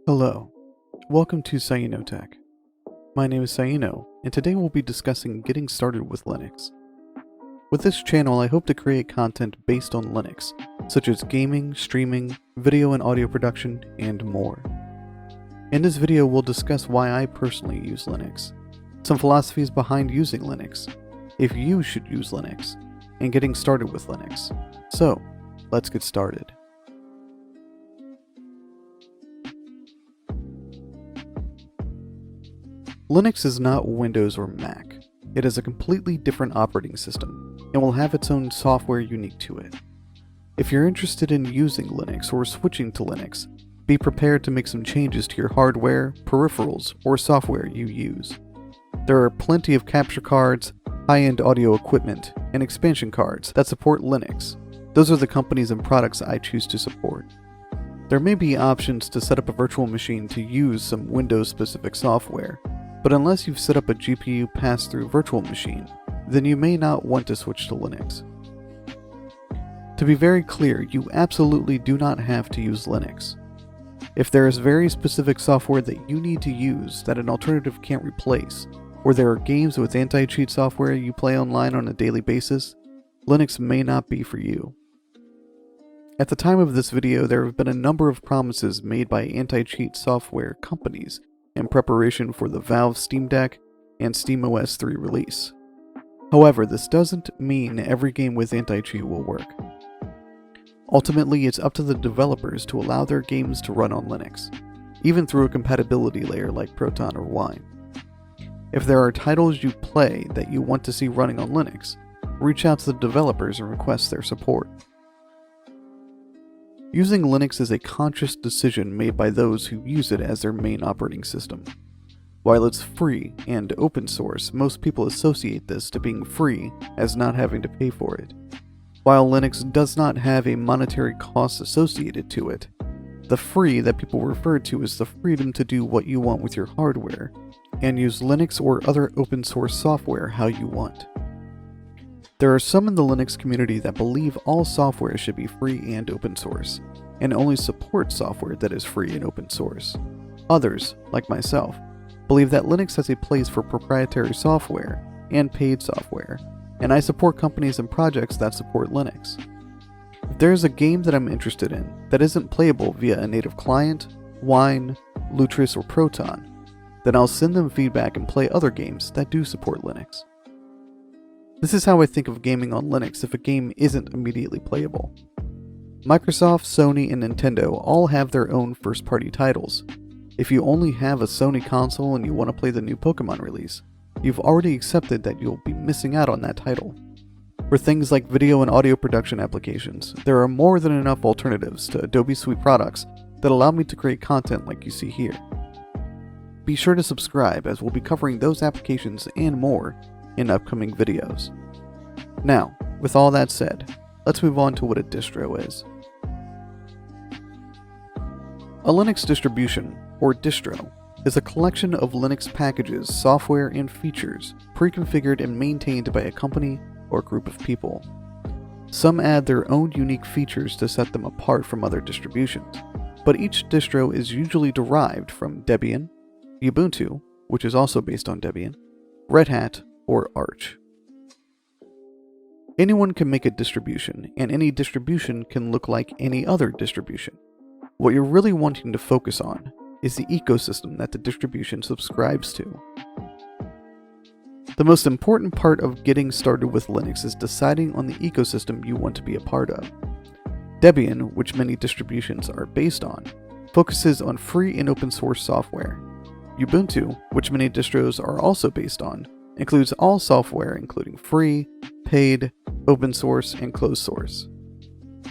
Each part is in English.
Hello, welcome to SaienoTech. My name is Saieno, and today we'll be discussing getting started with Linux. With this channel, I hope to create content based on Linux, such as gaming, streaming, video and audio production, and more. In this video, we'll discuss why I personally use Linux, some philosophies behind using Linux, if you should use Linux, and getting started with Linux. So, let's get started. Linux is not Windows or Mac. It is a completely different operating system, and will have its own software unique to it. If you're interested in using Linux or switching to Linux, be prepared to make some changes to your hardware, peripherals, or software you use. There are plenty of capture cards, high-end audio equipment, and expansion cards that support Linux. Those are the companies and products I choose to support. There may be options to set up a virtual machine to use some Windows-specific software, but unless you've set up a GPU pass-through virtual machine, then you may not want to switch to Linux. To be very clear, you absolutely do not have to use Linux. If there is very specific software that you need to use that an alternative can't replace, or there are games with anti-cheat software you play online on a daily basis, Linux may not be for you. At the time of this video, there have been a number of promises made by anti-cheat software companies in preparation for the Valve Steam Deck and SteamOS 3 release. However, this doesn't mean every game with anti-cheat will work. Ultimately, it's up to the developers to allow their games to run on Linux, even through a compatibility layer like Proton or Wine. If there are titles you play that you want to see running on Linux, reach out to the developers and request their support. Using Linux is a conscious decision made by those who use it as their main operating system. While it's free and open source, most people associate this to being free as not having to pay for it. While Linux does not have a monetary cost associated to it, the free that people refer to is the freedom to do what you want with your hardware and use Linux or other open source software how you want. There are some in the Linux community that believe all software should be free and open source, and only support software that is free and open source. Others, like myself, believe that Linux has a place for proprietary software and paid software, and I support companies and projects that support Linux. If there is a game that I'm interested in that isn't playable via a native client, Wine, Lutris, or Proton, then I'll send them feedback and play other games that do support Linux. This is how I think of gaming on Linux if a game isn't immediately playable. Microsoft, Sony, and Nintendo all have their own first-party titles. If you only have a Sony console and you want to play the new Pokemon release, you've already accepted that you'll be missing out on that title. For things like video and audio production applications, there are more than enough alternatives to Adobe Suite products that allow me to create content like you see here. Be sure to subscribe as we'll be covering those applications and more in upcoming videos. Now, with all that said, let's move on to what a distro is. A Linux distribution, or distro, is a collection of Linux packages, software, and features pre-configured and maintained by a company or group of people. Some add their own unique features to set them apart from other distributions, but each distro is usually derived from Debian, Ubuntu, which is also based on Debian, Red Hat, or Arch. Anyone can make a distribution, and any distribution can look like any other distribution. What you're really wanting to focus on is the ecosystem that the distribution subscribes to. The most important part of getting started with Linux is deciding on the ecosystem you want to be a part of. Debian, which many distributions are based on, focuses on free and open source software. Ubuntu, which many distros are also based on, includes all software including free, paid, open source, and closed source.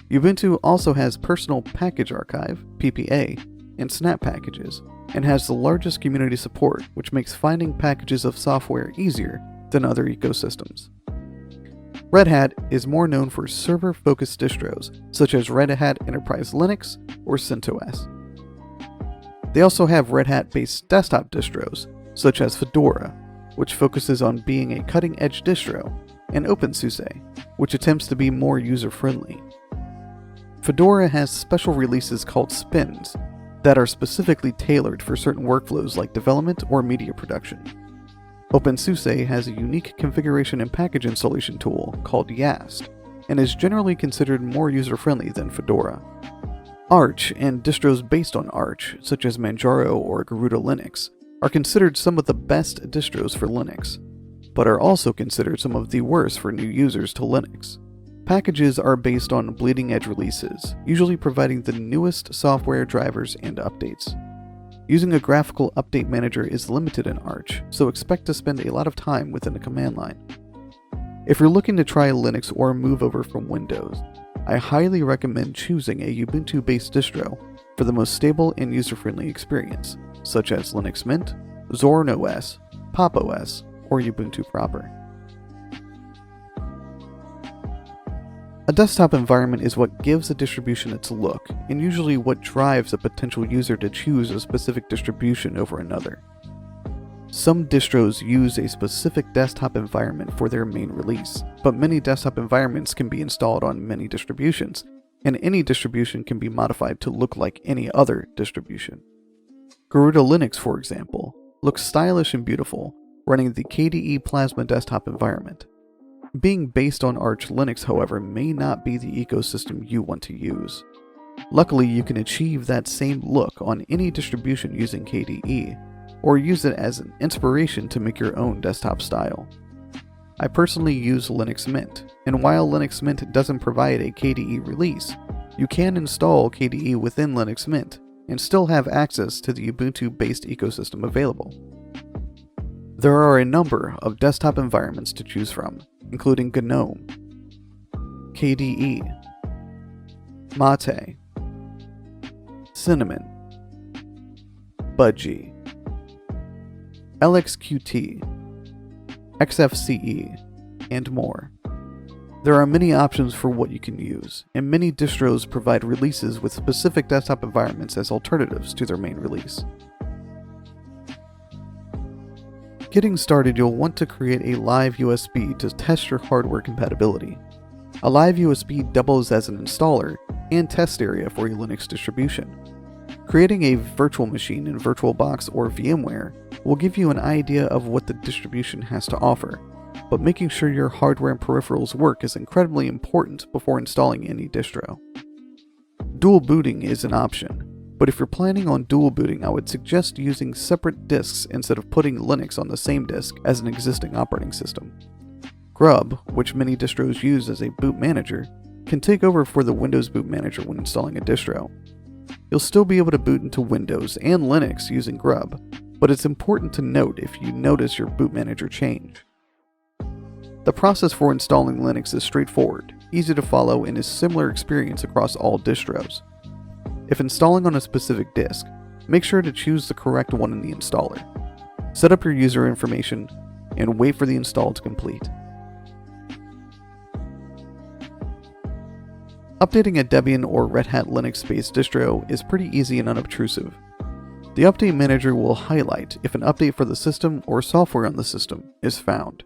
Ubuntu also has Personal Package Archive, PPA, and Snap packages, and has the largest community support, which makes finding packages of software easier than other ecosystems. Red Hat is more known for server-focused distros, such as Red Hat Enterprise Linux or CentOS. They also have Red Hat-based desktop distros, such as Fedora, which focuses on being a cutting-edge distro, and OpenSUSE, which attempts to be more user-friendly. Fedora has special releases called spins, that are specifically tailored for certain workflows like development or media production. OpenSUSE has a unique configuration and package installation tool called YAST, and is generally considered more user-friendly than Fedora. Arch and distros based on Arch, such as Manjaro or Garuda Linux, are considered some of the best distros for Linux, but are also considered some of the worst for new users to Linux. Packages are based on bleeding-edge releases, usually providing the newest software drivers and updates. Using a graphical update manager is limited in Arch, so expect to spend a lot of time within the command line. If you're looking to try Linux or move over from Windows, I highly recommend choosing a Ubuntu-based distro for the most stable and user-friendly experience, such as Linux Mint, Zorin OS, Pop! OS, or Ubuntu proper. A desktop environment is what gives a distribution its look, and usually what drives a potential user to choose a specific distribution over another. Some distros use a specific desktop environment for their main release, but many desktop environments can be installed on many distributions, and any distribution can be modified to look like any other distribution. Garuda Linux, for example, looks stylish and beautiful, running the KDE Plasma desktop environment. Being based on Arch Linux, however, may not be the ecosystem you want to use. Luckily, you can achieve that same look on any distribution using KDE, or use it as an inspiration to make your own desktop style. I personally use Linux Mint, and while Linux Mint doesn't provide a KDE release, you can install KDE within Linux Mint and still have access to the Ubuntu-based ecosystem available. There are a number of desktop environments to choose from, including GNOME, KDE, Mate, Cinnamon, Budgie, LXQT, XFCE, and more. There are many options for what you can use, and many distros provide releases with specific desktop environments as alternatives to their main release. Getting started, you'll want to create a live USB to test your hardware compatibility. A live USB doubles as an installer and test area for your Linux distribution. Creating a virtual machine in VirtualBox or VMware will give you an idea of what the distribution has to offer, but making sure your hardware and peripherals work is incredibly important before installing any distro. Dual booting is an option, but if you're planning on dual booting, I would suggest using separate disks instead of putting Linux on the same disk as an existing operating system. Grub, which many distros use as a boot manager, can take over for the Windows boot manager when installing a distro. You'll still be able to boot into Windows and Linux using Grub, but it's important to note if you notice your boot manager change. The process for installing Linux is straightforward, easy to follow, and is similar experience across all distros. If installing on a specific disk, make sure to choose the correct one in the installer. Set up your user information, and wait for the install to complete. Updating a Debian or Red Hat Linux-based distro is pretty easy and unobtrusive. The Update Manager will highlight if an update for the system or software on the system is found.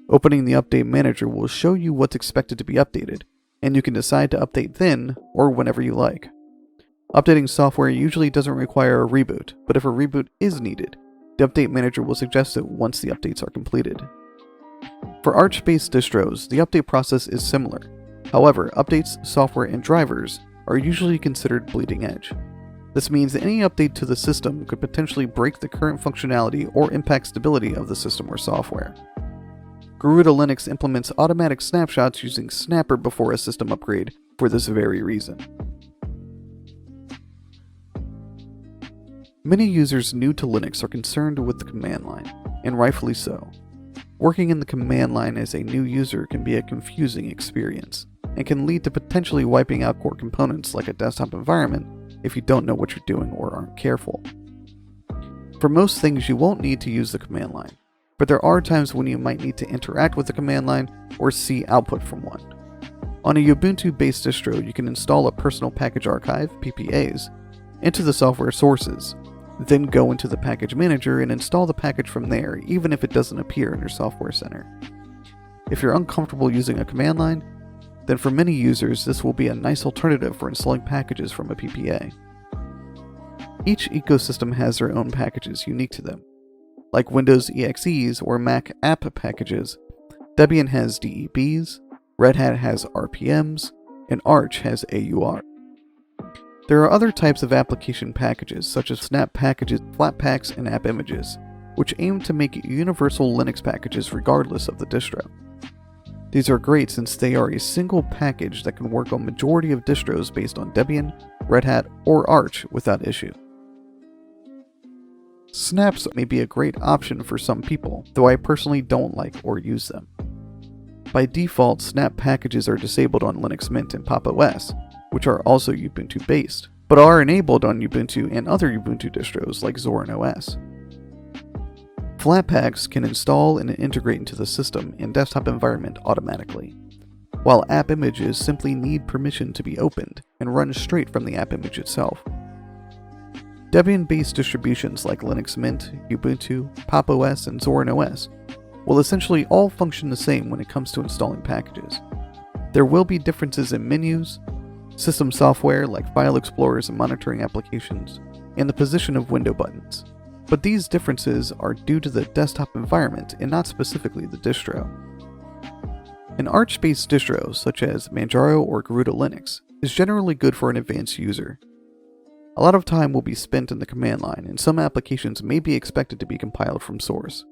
Opening the Update Manager will show you what's expected to be updated, and you can decide to update then or whenever you like. Updating software usually doesn't require a reboot, but if a reboot is needed, the Update Manager will suggest it once the updates are completed. For Arch-based distros, the update process is similar. However, updates, software, and drivers are usually considered bleeding edge. This means that any update to the system could potentially break the current functionality or impact stability of the system or software. Garuda Linux implements automatic snapshots using Snapper before a system upgrade for this very reason. Many users new to Linux are concerned with the command line, and rightfully so. Working in the command line as a new user can be a confusing experience, and can lead to potentially wiping out core components like a desktop environment if you don't know what you're doing or aren't careful. For most things, you won't need to use the command line, but there are times when you might need to interact with the command line or see output from one. On a Ubuntu-based distro, you can install a personal package archive, PPAs, into the software sources, then go into the package manager and install the package from there, even if it doesn't appear in your software center. If you're uncomfortable using a command line, then for many users this will be a nice alternative for installing packages from a PPA. Each ecosystem has their own packages unique to them. Like Windows EXEs or Mac app packages, Debian has DEBs, Red Hat has RPMs, and Arch has AUR. There are other types of application packages such as snap packages, flatpaks, and app images, which aim to make universal Linux packages regardless of the distro. These are great since they are a single package that can work on majority of distros based on Debian, Red Hat, or Arch without issue. Snaps may be a great option for some people, though I personally don't like or use them. By default, snap packages are disabled on Linux Mint and Pop! OS, which are also Ubuntu based, but are enabled on Ubuntu and other Ubuntu distros like Zorin OS. Flatpaks can install and integrate into the system and desktop environment automatically, while app images simply need permission to be opened and run straight from the app image itself. Debian-based distributions like Linux Mint, Ubuntu, Pop! OS, and Zorin OS will essentially all function the same when it comes to installing packages. There will be differences in menus, system software like file explorers and monitoring applications, and the position of window buttons. But these differences are due to the desktop environment and not specifically the distro. An Arch-based distro, such as Manjaro or Garuda Linux, is generally good for an advanced user. A lot of time will be spent in the command line, and some applications may be expected to be compiled from source.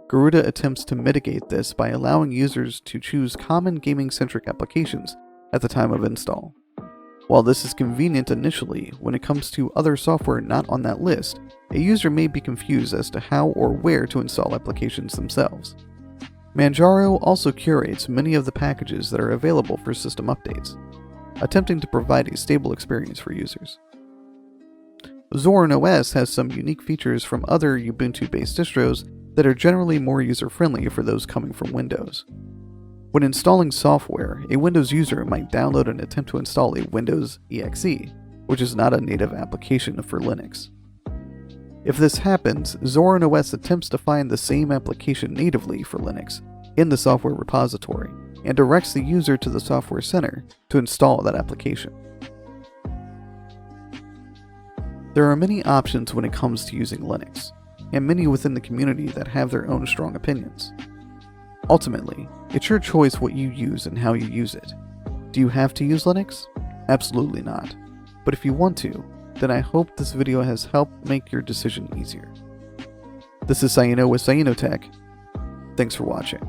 Garuda attempts to mitigate this by allowing users to choose common gaming-centric applications at the time of install. While this is convenient initially, when it comes to other software not on that list, a user may be confused as to how or where to install applications themselves. Manjaro also curates many of the packages that are available for system updates, attempting to provide a stable experience for users. Zorin OS has some unique features from other Ubuntu-based distros that are generally more user-friendly for those coming from Windows. When installing software, a Windows user might download and attempt to install a Windows EXE, which is not a native application for Linux. If this happens, Zorin OS attempts to find the same application natively for Linux in the software repository and directs the user to the software center to install that application. There are many options when it comes to using Linux, and many within the community that have their own strong opinions. Ultimately, it's your choice what you use and how you use it. Do you have to use Linux? Absolutely not. But if you want to, then I hope this video has helped make your decision easier. This is Saieno with SaienoTech. Thanks for watching.